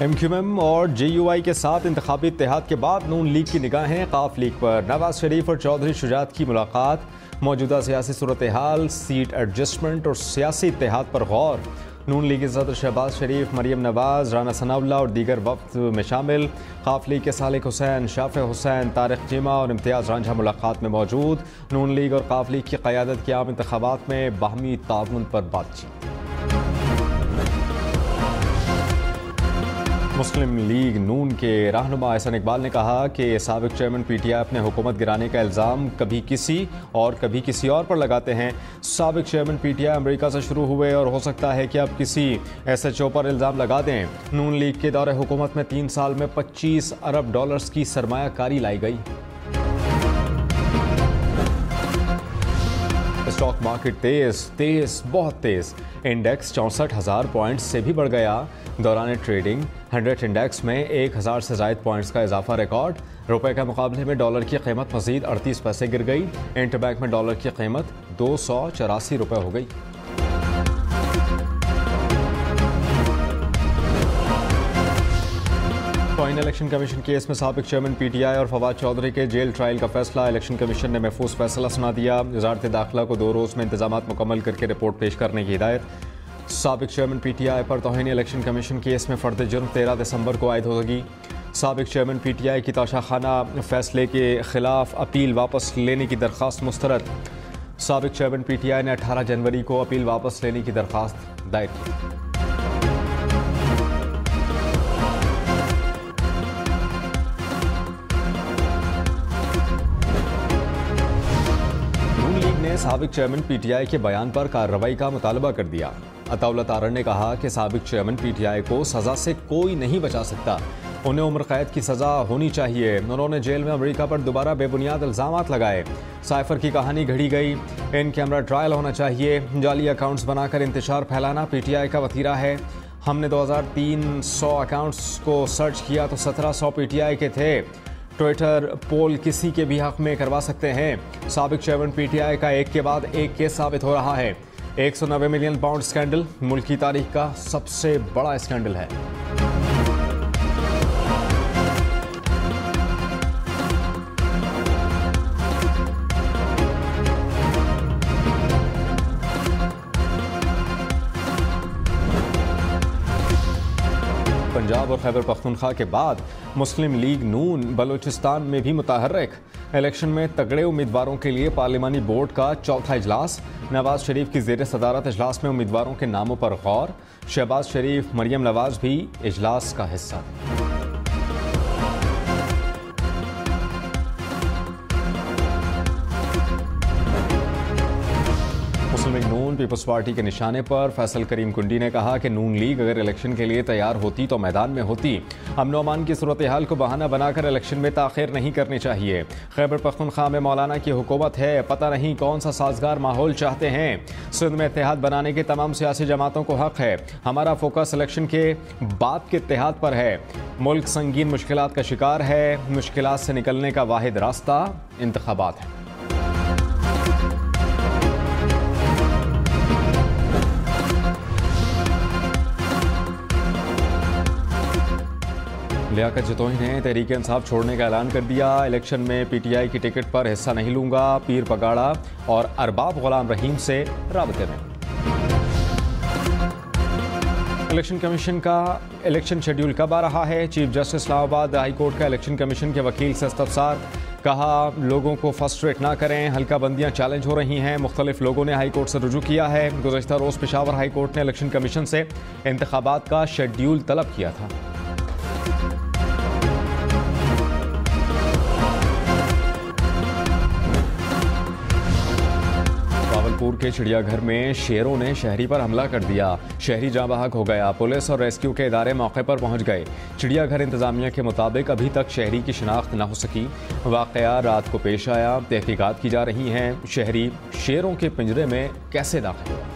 MQM और JUI के साथ इंतखाबी इत्तेहाद के बाद नून लीग की निगाहें काफ लीग पर। नवाज शरीफ और चौधरी शुजात की मुलाकात, मौजूदा सियासी सूरत हाल, सीट एडजस्टमेंट और सियासी इत्तेहाद पर गौर। नून लीग के सदर शहबाज शरीफ, मरियम नवाज, राना सनाउल्लाह और दीगर वफ्द में शामिल। काफ लीग के सालिक हुसैन, शाफे हुसैन, तारिक चीमा और इम्तियाज़ रांझा मुलाकात में मौजूद। नून लीग और काफ लीग की क़यादत के आम इंतखाबात में बाहमी ताउन पर बातचीत। मुस्लिम लीग नून के रहनुमा एहसन इकबाल ने कहा कि साबिक चेयरमैन PTI अपने हुकूमत गिराने का इल्ज़ाम कभी किसी और पर लगाते हैं। साबिक चेयरमैन PTI अमेरिका से शुरू हुए और हो सकता है कि अब किसी SHO पर इल्ज़ाम लगा दें। नून लीग के दौरे हुकूमत में 3 साल में $25 अरब की सरमायाकारी लाई गई। स्टॉक मार्केट तेज बहुत तेज। इंडेक्स 64,000 पॉइंट्स से भी बढ़ गया। दौरान ट्रेडिंग 100 इंडेक्स में 1,000 से ज़ायद पॉइंट्स का इजाफा रिकॉर्ड। रुपए के मुकाबले में डॉलर की कीमत मज़ीद 38 पैसे गिर गई। इंटरबैंक में डॉलर की कीमत 284 रुपये हो गई। कॉइन इलेक्शन कमीशन केस में साबिक चेयरमैन PTI और फवाद चौधरी के जेल ट्रायल का फैसला। इलेक्शन कमीशन ने महफूज फैसला सुना दिया। वजारत दाखिला को 2 रोज़ में इंतजामात मुकम्मल करके रिपोर्ट पेश करने की हिदायत। साबिक चेयरमैन PTI पर तौहीन इलेक्शन कमीशन केस में फर्द जुर्म 13 दिसंबर को आयद होगी। साबिक चेयरमैन PTI की तोशाखाना फैसले के खिलाफ अपील वापस लेने की दरख्वास्त मुस्तरद। साबिक चेयरमैन PTI ने 18 जनवरी को अपील वापस लेने की दरख्वास्त दायर की। साबिक चेयरमैन PTI के बयान पर कार्रवाई का मुतालबा कर दिया। अताउल्लाह तारड़ ने कहा कि साबिक चेयरमैन PTI को सजा से कोई नहीं बचा सकता, उन्हें उम्र कैद की सजा होनी चाहिए। उन्होंने जेल में अमेरिका पर दोबारा बेबुनियाद इल्जामात लगाए। साइफर की कहानी घड़ी गई, इन कैमरा ट्रायल होना चाहिए। जाली अकाउंट्स बनाकर इंतशार फैलाना PTI का वतीरा है। हमने 2300 अकाउंट्स को सर्च किया तो 1700 PTI के थे। ट्विटर पोल किसी के भी हक में करवा सकते हैं। साबिक चेयरमैन PTI का एक के बाद एक केस साबित हो रहा है। 190 मिलियन पाउंड स्कैंडल मुल्क की तारीख का सबसे बड़ा स्कैंडल है। पंजाब और खैबर पख्तूनख्वा के बाद मुस्लिम लीग नून बलूचिस्तान में भी मुतहर्रिक। इलेक्शन में तगड़े उम्मीदवारों के लिए पार्लिमानी बोर्ड का चौथा इजलास। नवाज शरीफ की ज़ेर सदारत इजलास में उम्मीदवारों के नामों पर गौर। शहबाज शरीफ, मरियम नवाज भी इजलास का हिस्सा। मुस्लिम लीग नून पीपल्स पार्टी के निशाने पर। फैसल करीम कुंडी ने कहा कि नून लीग अगर इलेक्शन के लिए तैयार होती तो मैदान में होती। अमन व अमान की सूरत हाल को बहाना बनाकर इलेक्शन में ताख़ीर नहीं करनी चाहिए। खैबर पख्तूनख्वा में मौलाना की हुकूमत है, पता नहीं कौन सा साजगार माहौल चाहते हैं। सिंध में इत्तेहाद बनाने के तमाम सियासी जमातों को हक है। हमारा फोकस इलेक्शन के बाद के इत्तेहाद पर है। मुल्क संगीन मुश्किलात का शिकार है। मुश्किलात से निकलने का वाहिद रास्ता इंतखाबात है। लियाकत जतोई ने तहरीक इंसाफ छोड़ने का ऐलान कर दिया। इलेक्शन में PTI की टिकट पर हिस्सा नहीं लूंगा। पीर पगाड़ा और अरबाब गुलाम रहीम से राबते में। इलेक्शन कमीशन का इलेक्शन शेड्यूल कब आ रहा है? Chief justice Islamabad high court का इलेक्शन कमीशन के वकील से इस्तफसार। कहा लोगों को फर्स्ट्रेट ना करें, हल्का बंदियां चैलेंज हो रही हैं। मुख्तलिफ लोगों ने हाई कोर्ट से रुजू किया है। गुज़श्ता रोज़ पेशावर हाई कोर्ट ने इलेक्शन कमीशन से इंतखाबात का शेड्यूल तलब किया था। भावलपुर के चिड़ियाघर में शेरों ने शहरी पर हमला कर दिया। शहरी जाँ बहक हो गया। पुलिस और रेस्क्यू के इदारे मौके पर पहुंच गए। चिड़ियाघर इंतजामिया के मुताबिक अभी तक शहरी की शिनाख्त न हो सकी। वाकया रात को पेश आया। तहकीकात की जा रही हैं शहरी शेरों के पिंजरे में कैसे दाखिल हुआ।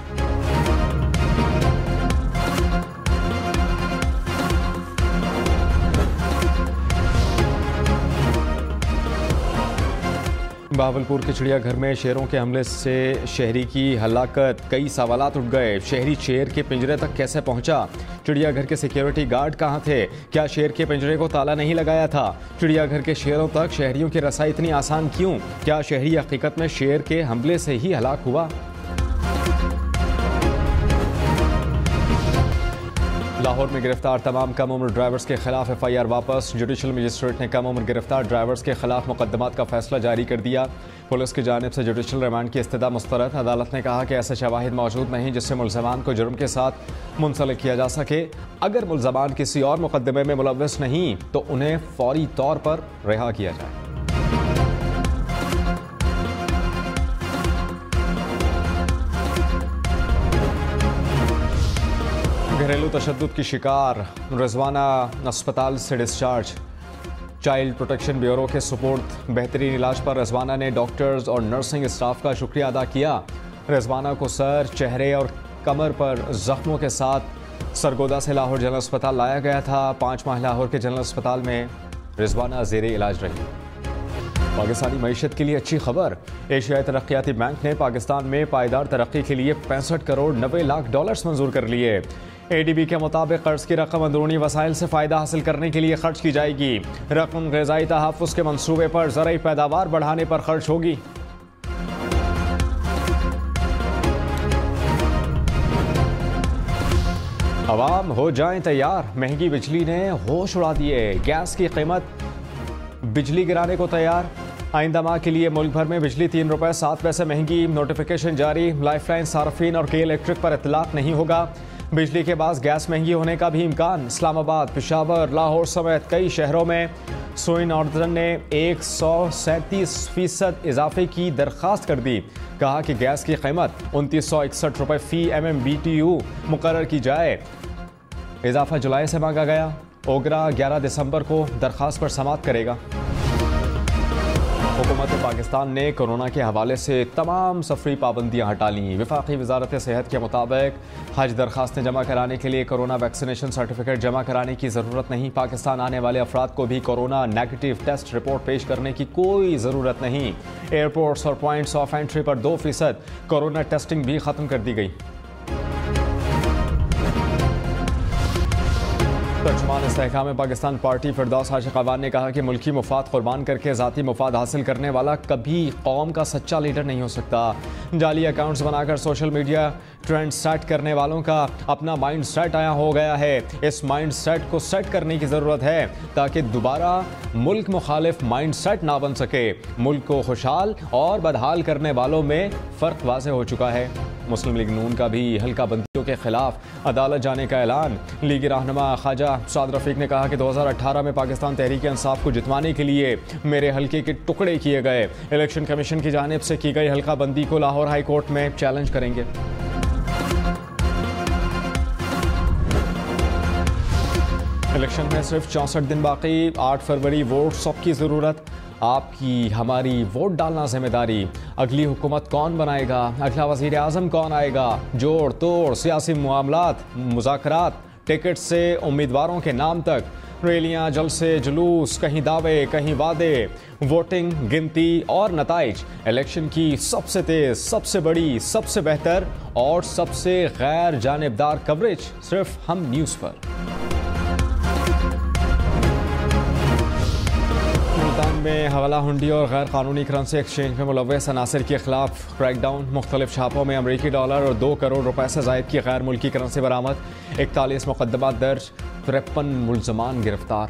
बहावलपुर के चिड़ियाघर में शेरों के हमले से शहरी की हलाकत, कई सवालात उठ गए। शहरी शेर के पिंजरे तक कैसे पहुंचा? चिड़ियाघर के सिक्योरिटी गार्ड कहां थे? क्या शेर के पिंजरे को ताला नहीं लगाया था? चिड़ियाघर के शेरों तक शहरियों की रसाई इतनी आसान क्यों? क्या शहरी हकीकत में शेर के हमले से ही हलाक हुआ? लाहौर में गिरफ्तार तमाम कम उम्र ड्राइवर्स के खिलाफ FIR वापस। जुडिशल मजिस्ट्रेट ने कम उम्र गिरफ्तार ड्राइवर्स के खिलाफ मुकदमात का फैसला जारी कर दिया। पुलिस की जानिब से जुडिशल रिमांड की इस्तदा मुस्तरद। अदालत ने कहा कि ऐसे शवाहिद मौजूद नहीं जिससे मुल्ज़मान को जुर्म के साथ मुंसलिक किया जा सके। अगर मुल्ज़मान किसी और मुकदमे में मुलव्वस नहीं तो उन्हें फौरी तौर पर रिहा किया जाए। घरेलू तशद्दुद की शिकार, रिजवाना अस्पताल से डिस्चार्ज। चाइल्ड प्रोटेक्शन ब्यूरो के सुपुर्द बेहतरीन इलाज पर रिजवाना ने डॉक्टर्स और नर्सिंग स्टाफ का शुक्रिया अदा किया। रिजवाना को सर, चेहरे और कमर पर जख्मों के साथ सरगोदा से लाहौर जनरल अस्पताल लाया गया था। 5 माह लाहौर के जनरल अस्पताल में रिजवाना ज़ेरे इलाज रही। पाकिस्तानी मईशत के लिए अच्छी खबर। एशियाई तरक्याती बैंक ने पाकिस्तान में पायदार तरक्की के लिए 65 करोड़ 90 लाख डॉलर्स मंजूर कर लिए। ADB के मुताबिक कर्ज की रकम अंदरूनी वसाइल से फ़ायदा हासिल करने के लिए खर्च की जाएगी। रकम ग़िज़ाई तहफ़्फ़ुज़ के मंसूबे पर ज़राई पैदावार बढ़ाने पर खर्च होगी। अवाम हो जाएं तैयार, महंगी बिजली ने होश उड़ा दिए। गैस की कीमत बिजली गिराने को तैयार। आइंदा माह के लिए मुल्क भर में बिजली 3 रुपये 7 पैसे महंगी। नोटिफिकेशन जारी। लाइफलाइन सार्फिन और के इलेक्ट्रिक पर इतलाक नहीं होगा। बिजली के बाद गैस महंगी होने का भी इम्कान। इस्लामाबाद, पेशावर, लाहौर समेत कई शहरों में सोइन ऑर्डर ने 137% इजाफे की दरख्वास्त कर दी। कहा कि गैस की कीमत 2961 रुपये फ़ी MMBTU मुकर्रर की जाए। इजाफा जुलाई से मांगा गया। ओगरा 11 दिसंबर को दरख्वास्त पर समाअत करेगा। हुकूमत पाकिस्तान ने कोरोना के हवाले से तमाम सफरी पाबंदियां हटा लीं। वफाकी वजारत सेहत के मुताबिक हज दरखास्तें जमा कराने के लिए कोरोना वैक्सीनेशन सर्टिफिकेट जमा कराने की ज़रूरत नहीं। पाकिस्तान आने वाले अफराद को भी कोरोना नेगेटिव टेस्ट रिपोर्ट पेश करने की कोई ज़रूरत नहीं। एयरपोर्ट्स और पॉइंट्स ऑफ एंट्री पर 2% कोरोना टेस्टिंग भी ख़त्म कर दी गई। तर्जुमान इस्तेहकाम पाकिस्तान पार्टी फिरदौस आशिक अवान ने कहा कि मुल्की मुफाद कुर्बान करके ज़ाती मुफाद हासिल करने वाला कभी कौम का सच्चा लीडर नहीं हो सकता। जाली अकाउंट्स बनाकर सोशल मीडिया ट्रेंड सेट करने वालों का अपना माइंड सेट आया हो गया है। इस माइंड सेट को सेट करने की ज़रूरत है ताकि दोबारा मुल्क मुखालिफ माइंड सेट ना बन सके। मुल्क को खुशहाल और बदहाल करने वालों में फ़र्क वाज़े हो चुका है। मुस्लिम लीग नून का भी हल्का बंदियों के खिलाफ अदालत जाने का ऐलान। लीगी रहनुमा ख्वाजा साद रफीक ने कहा कि 2018 में पाकिस्तान तहरीक इंसाफ को जितवाने के लिए मेरे हल्के के टुकड़े किए गए। इलेक्शन कमीशन की जानिब से की गई हल्का बंदी को लाहौर हाई कोर्ट में चैलेंज करेंगे। इलेक्शन में सिर्फ 64 दिन बाकी। 8 फरवरी वोट सबकी ज़रूरत। आपकी हमारी वोट डालना जिम्मेदारी। अगली हुकूमत कौन बनाएगा? अगला वज़ीर आज़म कौन आएगा? जोड़ तोड़ सियासी मामलात, मुज़ाकरात, टिकट से उम्मीदवारों के नाम तक, रैलियां, जलसे, जुलूस, कहीं दावे कहीं वादे, वोटिंग, गिनती और नताइज। इलेक्शन की सबसे तेज, सबसे बड़ी, सबसे बेहतर और सबसे गैर जानिबदार कवरेज सिर्फ हम न्यूज़ पर। मुल्तान में हवाला हुंडी और गैर कानूनी करेंसी एक्सचेंज में मुलव्वस अनासर के खिलाफ क्रैकडाउन। मुख्तलिफ छापों में अमरीकी डॉलर और 2 करोड़ रुपए से ज़ायद की गैर मुल्की करेंसी बरामद। 41 मुकदमात दर्ज, 53 मुल्ज़मान गिरफ्तार।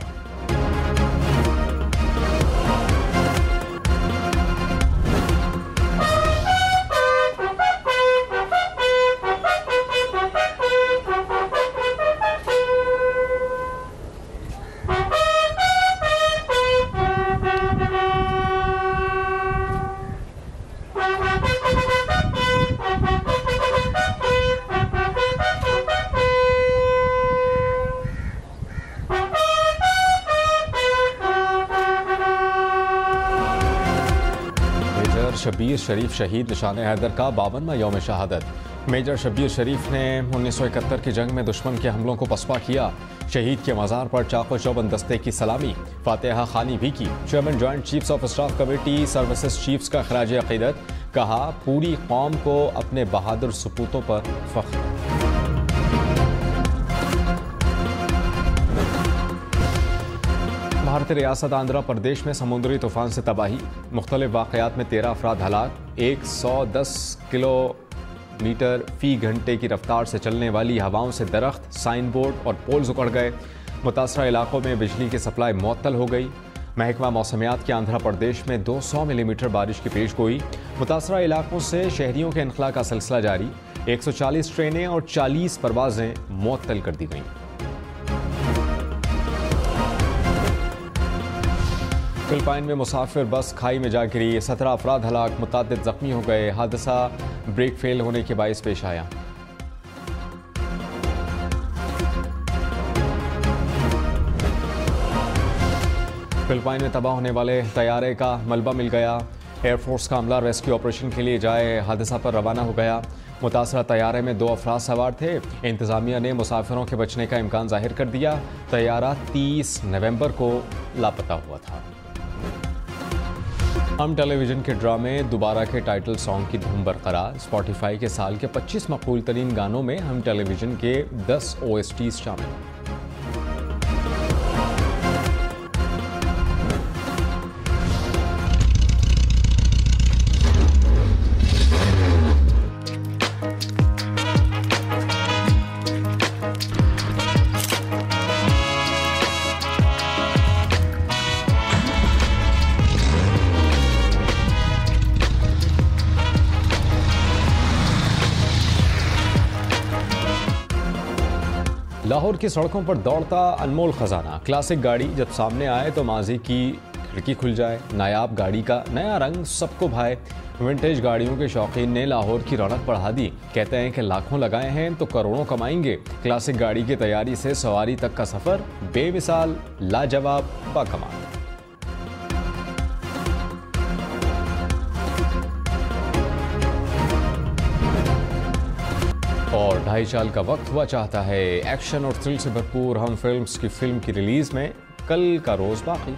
शबीर शरीफ शहीद निशान हैदर का 52वां यौम शहादत। मेजर शब्बीर शरीफ ने 1971 की जंग में दुश्मन के हमलों को पसपा किया। शहीद के मज़ार पर चाको चौबंद दस्ते की सलामी, फातिहा खानी भी की। Chairman joint chiefs of staff committee services chiefs का खराज अकीदत, कहा पूरी कौम को अपने बहादुर सपूतों पर फख्र। भारतीय रियासत आंध्र प्रदेश में समुद्री तूफान से तबाही, मुख्तलिफ वाक़यात में 13 अफराद हलाक। 110 किलोमीटर फी घंटे की रफ्तार से चलने वाली हवाओं से दरख्त, साइन बोर्ड और पोल्स उखड़ गए। मुतासरा इलाकों में बिजली की सप्लाई मुअत्तल हो गई। महकमा मौसमियात के आंध्र प्रदेश में 200 मिलीमीटर बारिश की पेश गोई। मुतासरा इलाकों से शहरियों के इनखला का सिलसिला जारी। 140 ट्रेनें और 40 परवाजें मुअत्तल कर दी गईं। फिलिपाइन में मुसाफिर बस खाई में जा गिरी, 17 अफराद हलाक, मुतादिद जख्मी हो गए। हादसा ब्रेक फेल होने के बायस पेश आया। फिलिपाइन में तबाह होने वाले तैयारे का मलबा मिल गया। एयरफोर्स का अमला रेस्क्यू ऑपरेशन के लिए जाए हादसा पर रवाना हो गया। मुतासरा तैयारे में 2 अफराद सवार थे। इंतजामिया ने मुसाफिरों के बचने का इम्कान जाहिर कर दिया। तैयारा 30 नवंबर को लापता हुआ था। हम टेलीविजन के ड्रामे दोबारा के टाइटल सॉन्ग की धूम बरकरार। स्पॉटिफाई के साल के 25 मकबूल तरीन गानों में हम टेलीविजन के 10 OSTs शामिल। लाहौर की सड़कों पर दौड़ता अनमोल खजाना। क्लासिक गाड़ी जब सामने आए तो माजी की खिड़की खुल जाए। नायाब गाड़ी का नया रंग सबको भाए। विंटेज गाड़ियों के शौकीन ने लाहौर की रौनक बढ़ा दी। कहते हैं कि लाखों लगाए हैं तो करोड़ों कमाएंगे। क्लासिक गाड़ी की तैयारी से सवारी तक का सफर बेमिसाल, लाजवाब, बाकमाल। और 2.5 साल का वक्त हुआ चाहता है एक्शन और थ्रिल से भरपूर हम फिल्म्स की फिल्म की रिलीज में कल का रोज बाकी।